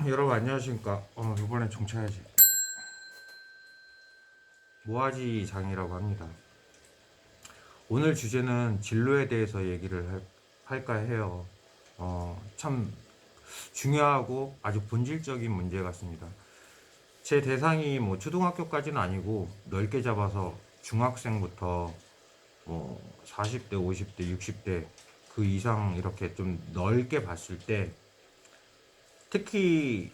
여러분 안녕하십니까. 이번엔 종차야지. 모아지 장이라고 합니다. 오늘 주제는 진로에 대해서 얘기를 할까 해요. 참 중요하고 아주 본질적인 문제 같습니다. 제 대상이 뭐 초등학교까지는 아니고 넓게 잡아서 중학생부터 뭐 40대, 50대, 60대 그 이상 이렇게 좀 넓게 봤을 때 특히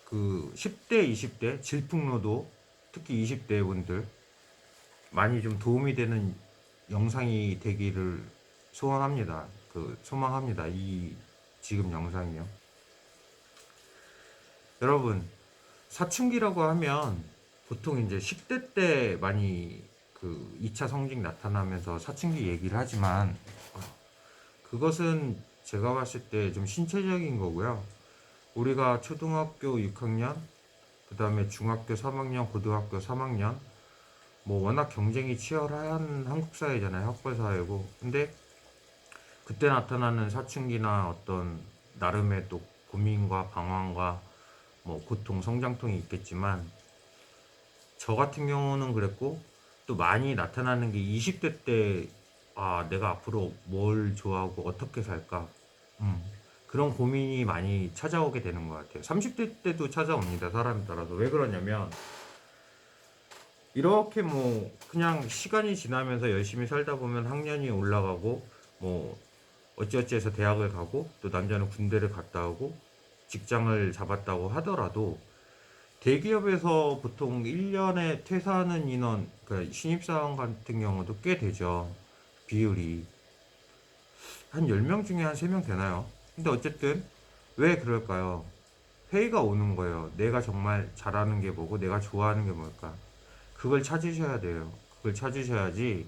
그 10대, 20대 질풍노도 특히 20대 분들 많이 좀 도움이 되는 영상이 되기를 소원합니다. 소망합니다. 이 지금 영상이요. 여러분, 사춘기라고 하면 보통 이제 10대 때 많이 그 2차 성징 나타나면서 사춘기 얘기를 하지만 그것은 제가 봤을 때 좀 신체적인 거고요. 우리가 초등학교 6학년, 그 다음에 중학교 3학년, 고등학교 3학년, 뭐 워낙 경쟁이 치열한 한국 사회잖아요. 학벌 사회고. 근데 그때 나타나는 사춘기나 어떤 나름의 또 고민과 방황과 뭐 고통, 성장통이 있겠지만 저 같은 경우는 그랬고 또 많이 나타나는 게 20대 때 내가 앞으로 뭘 좋아하고 어떻게 살까? 그런 고민이 많이 찾아오게 되는 것 같아요. 30대 때도 찾아옵니다. 사람에 따라서. 왜 그러냐면 이렇게 뭐 그냥 시간이 지나면서 열심히 살다 보면 학년이 올라가고 뭐 어찌어찌해서 대학을 가고 또 남자는 군대를 갔다 오고 직장을 잡았다고 하더라도 대기업에서 보통 1년에 퇴사하는 인원, 그러니까 신입사원 같은 경우도 꽤 되죠. 비율이. 한 10명 중에 한 3명 되나요? 근데 어쨌든 왜 그럴까요? 회의가 오는 거예요. 내가 정말 잘하는 게 뭐고 내가 좋아하는 게 뭘까? 그걸 찾으셔야 돼요. 그걸 찾으셔야지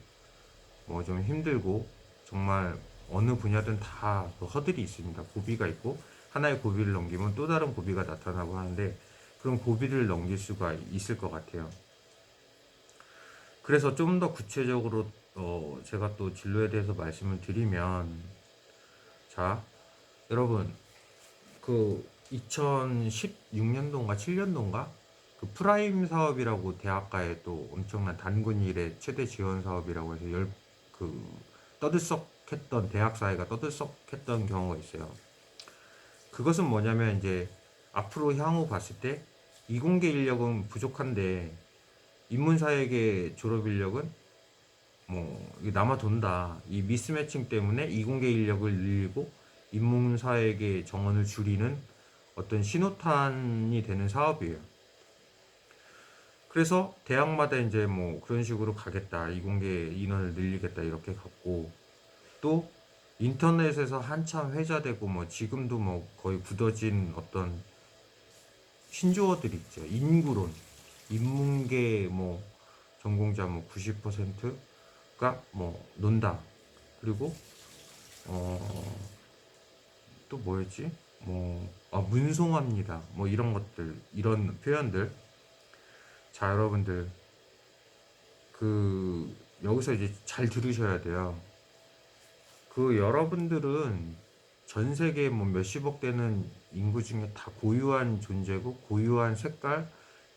뭐 좀 힘들고 정말 어느 분야든 다그 허들이 있습니다. 고비가 있고 하나의 고비를 넘기면 또 다른 고비가 나타나고 하는데 그런 고비를 넘길 수가 있을 것 같아요. 그래서 좀 더 구체적으로 제가 또 진로에 대해서 말씀을 드리면 자 여러분 그 2016년도인가 7년도인가 그 프라임 사업이라고 대학가에 또 엄청난 단군 일의 최대 지원 사업이라고 해서 그 떠들썩했던 대학 사회가 떠들썩했던 경우가 있어요. 그것은 뭐냐면 이제 앞으로 향후 봤을 때 이공계 인력은 부족한데 인문사회계 졸업 인력은 뭐 남아 돈다. 이 미스매칭 때문에 이공계 인력을 늘리고 인문사회계 정원을 줄이는 어떤 신호탄이 되는 사업이에요. 그래서 대학마다 이제 뭐 그런 식으로 가겠다. 이공계 인원을 늘리겠다. 이렇게 갔고 또 인터넷에서 한참 회자되고 뭐 지금도 뭐 거의 굳어진 어떤 신조어들이 있죠. 인구론, 인문계 뭐 전공자 뭐 90%가 뭐 논다. 그리고 또 뭐였지? 문송합니다. 뭐 이런 것들, 이런 표현들. 자, 여러분들 그 여기서 이제 잘 들으셔야 돼요. 그 여러분들은 전 세계 뭐 몇십억 되는 인구 중에 다 고유한 존재고 고유한 색깔,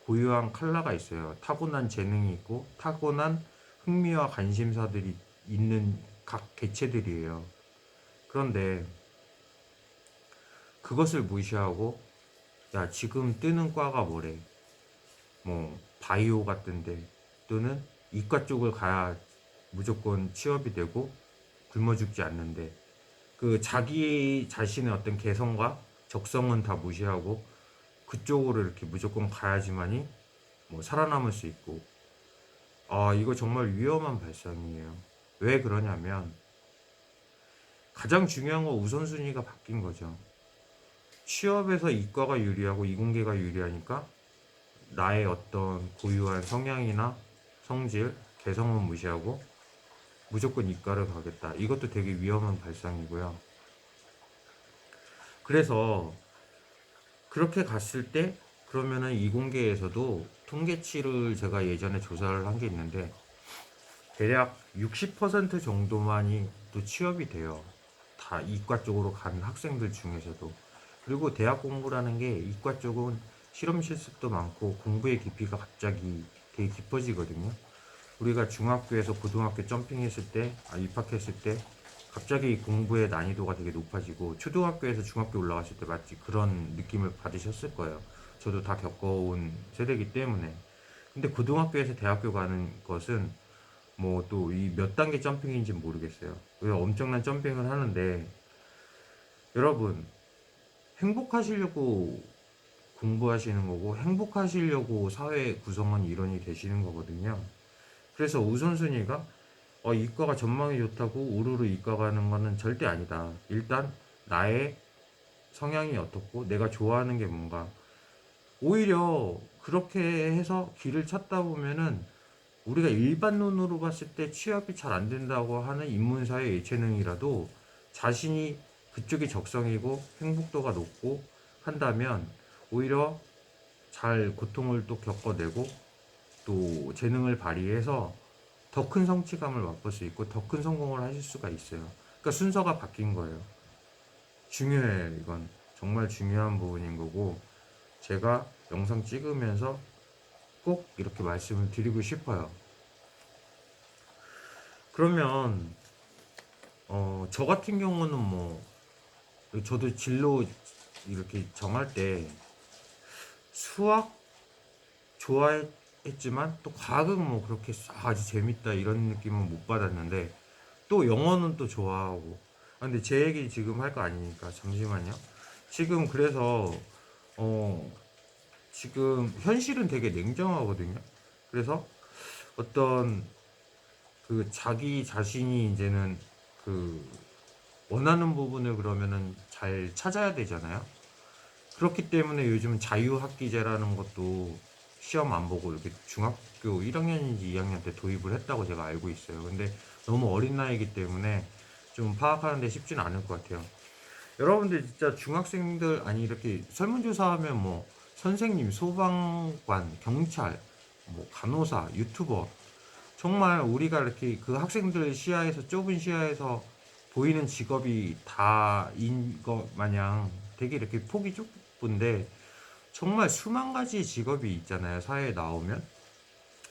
고유한 컬러가 있어요. 타고난 재능이 있고 타고난 흥미와 관심사들이 있는 각 개체들이에요. 그런데 그것을 무시하고 야 지금 뜨는 과가 뭐래? 뭐 바이오 같은데 또는 이과 쪽을 가야 무조건 취업이 되고 굶어 죽지 않는데 그 자기 자신의 어떤 개성과 적성은 다 무시하고 그쪽으로 이렇게 무조건 가야지만이 뭐 살아남을 수 있고 이거 정말 위험한 발상이에요. 왜 그러냐면 가장 중요한 건 우선순위가 바뀐 거죠. 취업에서 이과가 유리하고 이공계가 유리하니까 나의 어떤 고유한 성향이나 성질, 개성은 무시하고 무조건 이과를 가겠다. 이것도 되게 위험한 발상이고요. 그래서 그렇게 갔을 때 그러면은 이공계에서도 통계치를 제가 예전에 조사를 한 게 있는데 대략 60% 정도만이 또 취업이 돼요. 다 이과 쪽으로 간 학생들 중에서도. 그리고 대학 공부라는 게 이과 쪽은 실험 실습도 많고 공부의 깊이가 갑자기 되게 깊어지거든요. 우리가 중학교에서 고등학교 점핑했을 때, 입학했을 때 갑자기 공부의 난이도가 되게 높아지고 초등학교에서 중학교 올라갔을 때 마치 그런 느낌을 받으셨을 거예요. 저도 다 겪어온 세대이기 때문에. 근데 고등학교에서 대학교 가는 것은 뭐 또 이 몇 단계 점핑인지 모르겠어요. 그래서 엄청난 점핑을 하는데 여러분 행복하시려고 공부하시는 거고 행복하시려고 사회 구성원 일원이 되시는 거거든요. 그래서 우선순위가 이과가 전망이 좋다고 우르르 이과 가는 거는 절대 아니다. 일단 나의 성향이 어떻고 내가 좋아하는 게 뭔가 오히려 그렇게 해서 길을 찾다 보면은 우리가 일반 눈으로 봤을 때 취업이 잘 안 된다고 하는 인문사회 예체능이라도 자신이 그쪽이 적성이고 행복도가 높고 한다면 오히려 잘 고통을 또 겪어내고 또 재능을 발휘해서 더 큰 성취감을 맛볼 수 있고 더 큰 성공을 하실 수가 있어요. 그러니까 순서가 바뀐 거예요. 중요해요. 이건 정말 중요한 부분인 거고 제가 영상 찍으면서 꼭 이렇게 말씀을 드리고 싶어요. 그러면 저 같은 경우는 뭐 저도 진로 이렇게 정할 때 수학 좋아했지만 또 과학은 뭐 그렇게 아주 재밌다 이런 느낌은 못 받았는데 또 영어는 또 좋아하고 근데 제 얘기 지금 할 거 아니니까 잠시만요. 지금 그래서 어 지금 현실은 되게 냉정하거든요. 그래서 어떤 그 자기 자신이 이제는 그 원하는 부분을 그러면은 잘 찾아야 되잖아요. 그렇기 때문에 요즘 자유학기제라는 것도 시험 안 보고 이렇게 중학교 1학년인지 2학년 때 도입을 했다고 제가 알고 있어요. 근데 너무 어린 나이이기 때문에 좀 파악하는데 쉽지는 않을 것 같아요. 여러분들 진짜 중학생들 아니 이렇게 설문조사하면 뭐 선생님, 소방관, 경찰, 뭐 간호사, 유튜버 정말 우리가 이렇게 그 학생들 시야에서 좁은 시야에서 보이는 직업이 다인 것 마냥 되게 이렇게 폭이 좁은데 정말 수만 가지 직업이 있잖아요. 사회에 나오면.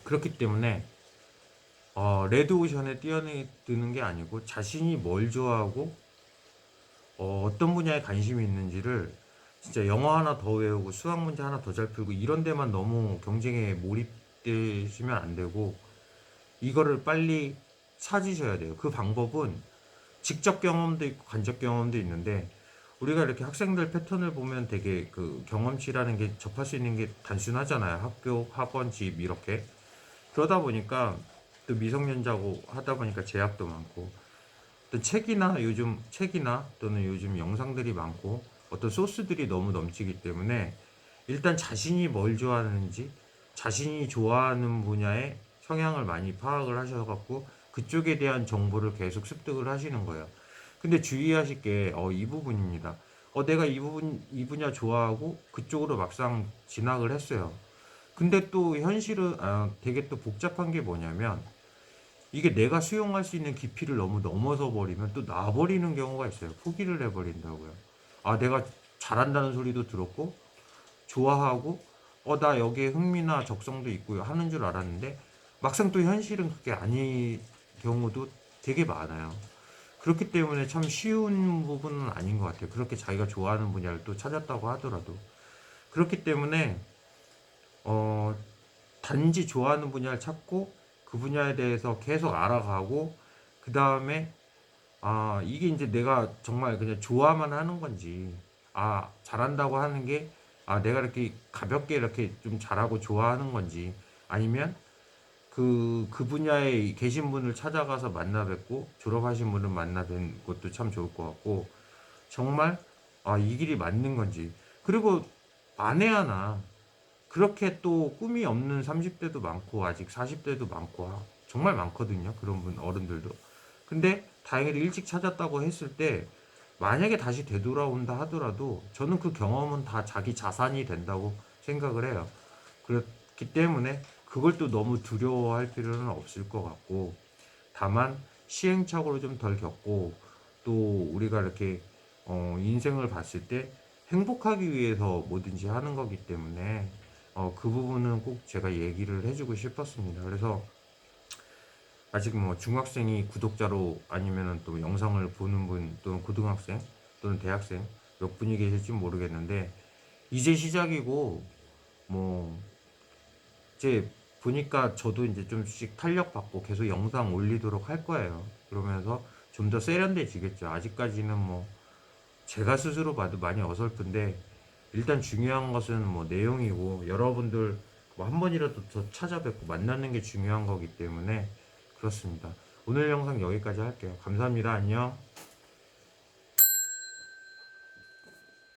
그렇기 때문에 레드오션에 뛰어드는 게 아니고 자신이 뭘 좋아하고 어떤 분야에 관심이 있는지를 진짜 영어 하나 더 외우고 수학 문제 하나 더 잘 풀고 이런 데만 너무 경쟁에 몰입되시면 안 되고 이거를 빨리 찾으셔야 돼요. 그 방법은 직접 경험도 있고 간접 경험도 있는데 우리가 이렇게 학생들 패턴을 보면 되게 그 경험치라는 게 접할 수 있는 게 단순하잖아요. 학교, 학원, 집 이렇게. 그러다 보니까 또 미성년자고 하다 보니까 제약도 많고 또 책이나 또는 요즘 영상들이 많고 어떤 소스들이 너무 넘치기 때문에 일단 자신이 뭘 좋아하는지 자신이 좋아하는 분야의 성향을 많이 파악을 하셔갖고 그쪽에 대한 정보를 계속 습득을 하시는 거예요. 근데 주의하실 게 이 부분입니다. 내가 이 분야 좋아하고 그쪽으로 막상 진학을 했어요. 근데 또 현실은 되게 또 복잡한 게 뭐냐면 이게 내가 수용할 수 있는 깊이를 너무 넘어서 버리면 또 놔버리는 경우가 있어요. 포기를 해버린다고요. 내가 잘한다는 소리도 들었고 좋아하고 나 여기에 흥미나 적성도 있고요 하는 줄 알았는데 막상 또 현실은 그게 아닌 경우도 되게 많아요. 그렇기 때문에 참 쉬운 부분은 아닌 것 같아요. 그렇게 자기가 좋아하는 분야를 또 찾았다고 하더라도 그렇기 때문에 어, 단지 좋아하는 분야를 찾고 그 분야에 대해서 계속 알아가고 그 다음에 이게 이제 내가 정말 그냥 좋아만 하는 건지 잘한다고 하는 게 내가 이렇게 가볍게 이렇게 좀 잘하고 좋아하는 건지 아니면 그 분야에 계신 분을 찾아가서 만나 뵙고 졸업하신 분을 만나 뵌 것도 참 좋을 것 같고 정말 이 길이 맞는 건지 그리고 만에 하나 그렇게 또 꿈이 없는 30대도 많고 아직 40대도 많고 정말 많거든요. 그런 분 어른들도. 근데 다행히도 일찍 찾았다고 했을 때 만약에 다시 되돌아온다 하더라도 저는 그 경험은 다 자기 자산이 된다고 생각을 해요. 그렇기 때문에 그걸 또 너무 두려워할 필요는 없을 것 같고 다만 시행착오를 좀 덜 겪고 또 우리가 이렇게 인생을 봤을 때 행복하기 위해서 뭐든지 하는 거기 때문에 그 부분은 꼭 제가 얘기를 해주고 싶었습니다. 그래서 아직 뭐 중학생이 구독자로 아니면은 또 영상을 보는 분 또는 고등학생 또는 대학생 몇 분이 계실지 모르겠는데 이제 시작이고 뭐 이제 보니까 저도 이제 좀씩 탄력 받고 계속 영상 올리도록 할 거예요. 그러면서 좀 더 세련돼지겠죠. 아직까지는 뭐 제가 스스로 봐도 많이 어설픈데 일단 중요한 것은 뭐 내용이고 여러분들 뭐 한 번이라도 더 찾아뵙고 만나는 게 중요한 거기 때문에 그렇습니다. 오늘 영상 여기까지 할게요. 감사합니다. 안녕.